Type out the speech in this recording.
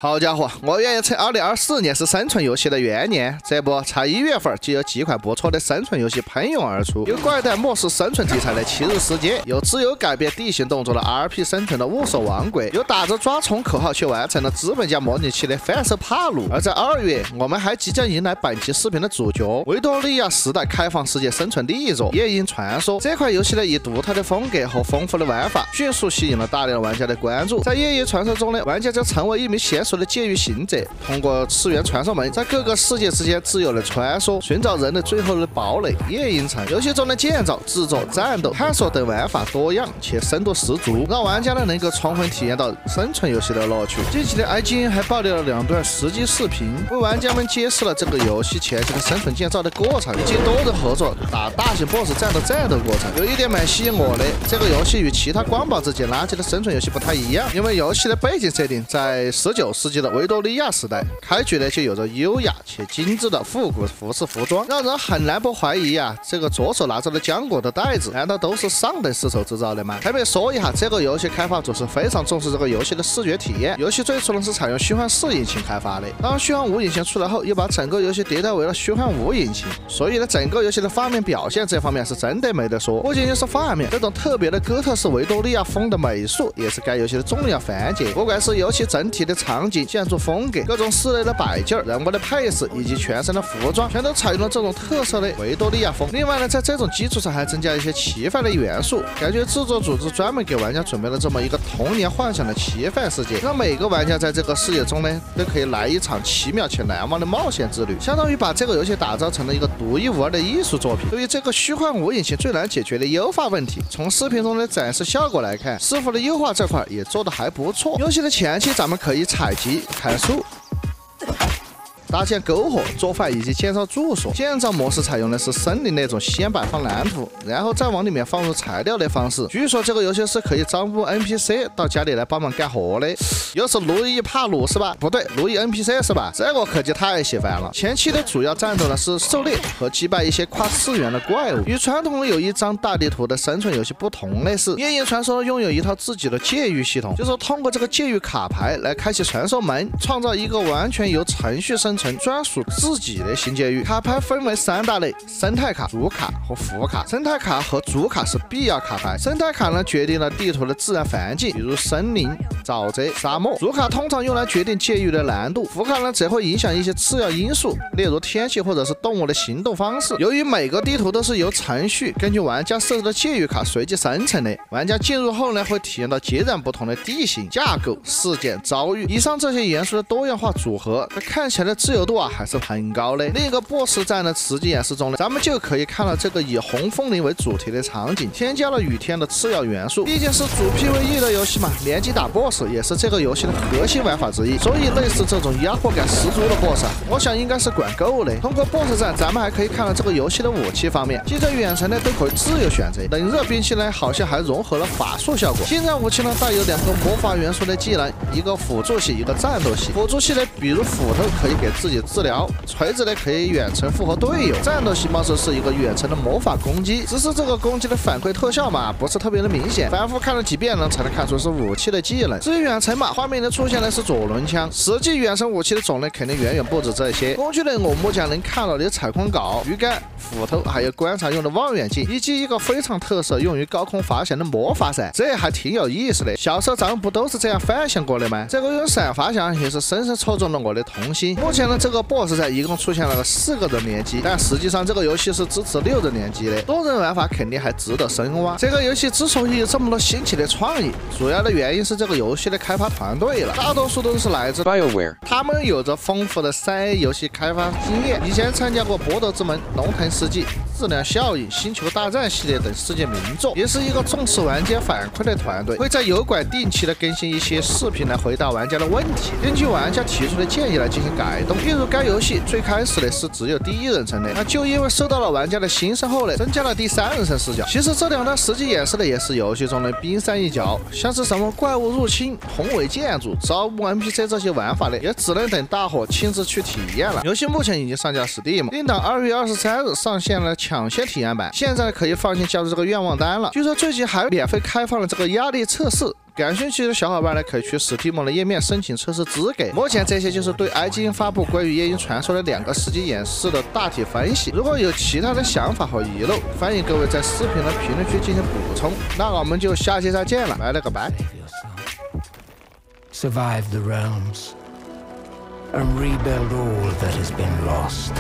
好家伙，我愿意称2024年是生存游戏的元年。这不，才1月份就有几款不错的生存游戏喷涌而出，有怪诞末世生存题材的《七日世界》，有自由改变地形动作的 RP 生存的《雾守王国》，有打着抓虫口号却完成了资本家模拟器的《反手帕鲁》。而在2月，我们还即将迎来本期视频的主角——维多利亚时代开放世界生存力作《夜鹰传说》。这款游戏呢，以独特的风格和丰富的玩法，迅速吸引了大量玩家的关注。在《夜鹰传说》中呢，玩家将成为一名娴熟的界域行者，通过次元传送门，在各个世界之间自由的穿梭，寻找人类最后的堡垒夜鹰城。游戏中的建造、制作、战斗、探索等玩法多样且深度十足，让玩家呢能够充分体验到生存游戏的乐趣。近期的 IGN 还爆料了2段实际视频，为玩家们揭示了这个游戏前期的生存建造的过程，以及多人合作打大型 BOSS 战的战斗过程。有一点蛮吸引我的，这个游戏与其他光宝之间垃圾的生存游戏不太一样，因为游戏的背景设定在19世纪的维多利亚时代，开局呢就有着优雅且精致的复古服饰服装，让人很难不怀疑这个左手拿着的浆果的袋子，难道都是上等丝绸制造的吗？还没说一下，这个游戏开发组是非常重视这个游戏的视觉体验。游戏最初呢是采用虚幻4引擎开发的，当虚幻5引擎出来后，又把整个游戏迭代为了虚幻5引擎，所以呢整个游戏的画面表现这方面是真的没得说。不仅仅是画面，这种特别的哥特式维多利亚风的美术也是该游戏的重要环节。不管是游戏整体的场景、建筑风格、各种室内的摆件、人物的配饰以及全身的服装，全都采用了这种特色的维多利亚风。另外呢，在这种基础上还增加一些奇幻的元素，感觉制作组织专门给玩家准备了这么一个童年幻想的奇幻世界，让每个玩家在这个世界中呢都可以来一场奇妙且难忘的冒险之旅，相当于把这个游戏打造成了一个独一无二的艺术作品。对于这个虚幻5引擎最难解决的优化问题，从视频中的展示效果来看，师傅的优化这块也做得还不错。游戏的前期咱们可以采集、砍树、搭建篝火、做饭以及建造住所。建造模式采用的是森林那种先摆放蓝图，然后再往里面放入材料的方式。据说这个游戏是可以招募 NPC 到家里来帮忙干活的。又是路易帕鲁是吧？不对，路易 NPC 是吧？这个可就太喜欢了。前期的主要战斗呢是狩猎和击败一些跨次元的怪物。与传统有一张大地图的生存游戏不同的是，夜鹰传说拥有一套自己的界域系统，就是通过这个界域卡牌来开启传送门，创造一个完全由程序生成、专属自己的新界域。卡牌分为3大类：生态卡、主卡和副卡。生态卡和主卡是必要卡牌。生态卡呢决定了地图的自然环境，比如森林、沼泽、沙漠。主卡通常用来决定界域的难度，副卡呢则会影响一些次要因素，例如天气或者是动物的行动方式。由于每个地图都是由程序根据玩家设置的界域卡随机生成的，玩家进入后呢会体验到截然不同的地形、架构、事件、遭遇。以上这些元素的多样化组合，看起来的自由度还是很高的。另一个 BOSS 战的实际演示中呢，咱们就可以看到这个以红枫林为主题的场景，添加了雨天的次要元素。毕竟是主 PVE 的游戏嘛，联机打 BOSS 也是这个游戏的核心玩法之一，所以类似这种压迫感十足的 BOSS，我想应该是管够的。通过 BOSS 战，咱们还可以看到这个游戏的武器方面，近战远程呢都可以自由选择，冷热兵器呢好像还融合了法术效果。近战武器呢带有2个魔法元素的技能，一个辅助系，一个战斗系。辅助系呢，比如斧头可以给自己治疗，锤子呢可以远程复活队友，战斗系貌似是一个远程的魔法攻击，只是这个攻击的反馈特效嘛不是特别的明显，反复看了几遍呢才能看出是武器的技能。至于远程嘛，画面的出现呢是左轮枪，实际远程武器的种类肯定远远不止这些。工具类我目前能看到的采矿镐、鱼竿、斧头，还有观察用的望远镜，以及一个非常特色用于高空滑翔的魔法伞，这还挺有意思的。小时候咱们不都是这样幻想过的吗？这个用伞滑翔也是深深戳中了我的童心。目前呢，这个 BOSS 战一共出现了4个人联机，但实际上这个游戏是支持6人联机的，多人玩法肯定还值得深挖。这个游戏之所以有这么多新奇的创意，主要的原因是这个游戏的开发团队了，大多数都是来自 BioWare， 他们有着丰富的3A 游戏开发经验，以前参加过《搏斗之门》、《龙腾世纪》、质量效应、星球大战系列等世界名作，也是一个重视玩家反馈的团队，会在油管定期的更新一些视频来回答玩家的问题，根据玩家提出的建议来进行改动。例如该游戏最开始的是只有第1人称的，那就因为受到了玩家的心声后呢，增加了第3人称视角。其实这2段实际演示的也是游戏中的冰山一角，像是什么怪物入侵、宏伟建筑、招募 NPC 这些玩法的，也只能等大伙亲自去体验了。游戏目前已经上架 Steam， 定档2月23日上线了抢先体验版，现在可以放心交出这个愿望单了。据说最近还免费开放了这个压力测试，感兴趣的小伙伴呢，可以去史蒂蒙的页面申请测试资格。目前这些就是对 IGN 发布关于夜鹰传说的2个实际演示的大体分析。如果有其他的想法和遗漏，欢迎各位在视频的评论区进行补充。那我们就下期再见了，拜了个拜。Survive the realms and rebuild all that has been lost.